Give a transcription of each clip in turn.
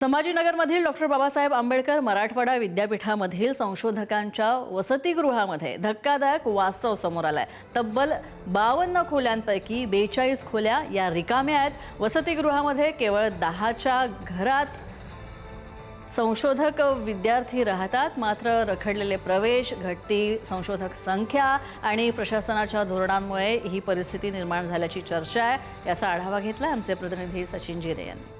संभाजीनगरमधील doctor Babasaheb Ambedkar Marathwada विद्यापीठामधील संशोधकांच्या वसतिगृहामध्ये धक्कादायक वास्तव समोर आलंय। तब्बल 52 खोल्यांपैकी 42 खोल्या या रिकाम्या आहेत। वसतिगृहामध्ये केवळ 10च्या घरात संशोधक विद्यार्थी राहतात। मात्र रखडलेले प्रवेश, घटती संशोधक संख्या आणि प्रशासनाच्या धोरणांमुळे ही परिस्थिती निर्माण झाल्याची चर्चा आहे। याचा आढावा घेतला आमचे प्रतिनिधी सचिन जिरे यांनी।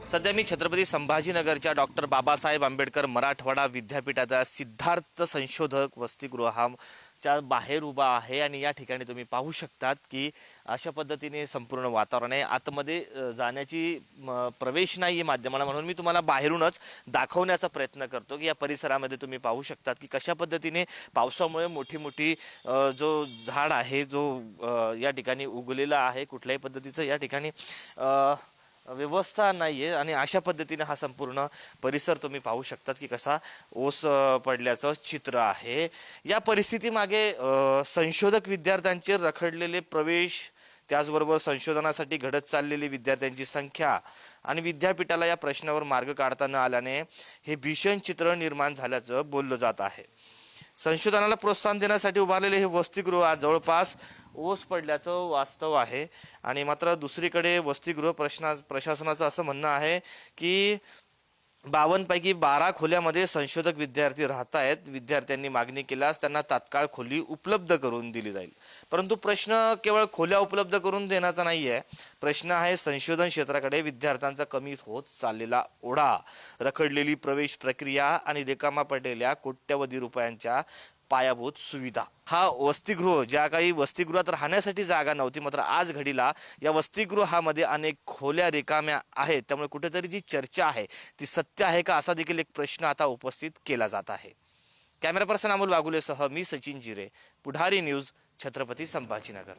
सध्या मी छत्रपती संभाजीनगरच्या डॉक्टर बाबासाहेब आंबेडकर मराठवाडा विद्यापीठाच्या सिद्धार्थ संशोधक वसतिगृहाच्या बाहेर उभा आहे आणि या ठिकाणी तुम्ही पाहू शकतात की अशा पद्धतीने संपूर्ण वातावरण आहे। आतमध्ये जाण्याची प्रवेश नाही आहे माध्यमाला, म्हणून मी तुम्हाला बाहेरूनच दाखवण्याचा प्रयत्न करतो की या परिसरामध्ये तुम्ही पाहू शकतात की कशा पद्धतीने पावसामुळे मोठी मोठी जो झाड आहे जो या ठिकाणी उगलेला आहे, कुठल्याही पद्धतीचं या ठिकाणी व्यवस्था नाही आहे आणि अशा पद्धतीने हा संपूर्ण परिसर तुम्ही पाहू शकतात की कसा ओस पडल्याचं चित्र आहे। या परिस्थितीमागे संशोधक विद्यार्थ्यांचे रखडलेले प्रवेश, त्याचबरोबर संशोधनासाठी घडत चाललेली विद्यार्थ्यांची संख्या आणि विद्यापीठाला या प्रश्नावर मार्ग काढता न आल्याने हे भीषण चित्र निर्माण झाल्याचं बोललं जात आहे। संशोधनाला प्रोत्साहन देण्यासाठी उभारलेले हे वसतिगृह आज जवळपास ओस पडल्याचं वास्तव आहे आणि मात्र दुसरीकडे वसतिगृह प्रशासनाचं असं म्हणणं आहे की 52 पैकी 12 खोल्यामध्ये संशोधक विद्यार्थी राहत आहेत। विद्यार्थ्यांनी मागणी केल्यास त्यांना तात्काळ खोली उपलब्ध करून दिली जाईल। परंतु प्रश्न केवळ खोल्या उपलब्ध करून देण्याचा नाही आहे, प्रश्न आहे संशोधन क्षेत्राकडे विद्यार्थ्यांचा कमी होत चाललेला ओढा, रखडलेली प्रवेश प्रक्रिया आणि रिकामा पडलेल्या कोट्यवधी रुपयांच्या पायाभूत सुविधा। हा वसतिगृह ज्या काही वसतिगृहात राहण्यासाठी जागा नव्हती, मात्र आज घडीला या वसतिगृहामध्ये अनेक खोल्या रिकाम्या आहेत। त्यामुळे कुठेतरी जी चर्चा आहे ती सत्य आहे का, असा देखील एक प्रश्न आता उपस्थित केला जात आहे। कॅमेरा पर्सन अमोल वागुलेसह मी सचिन जिरे, पुढारी न्यूज, छत्रपती संभाजीनगर।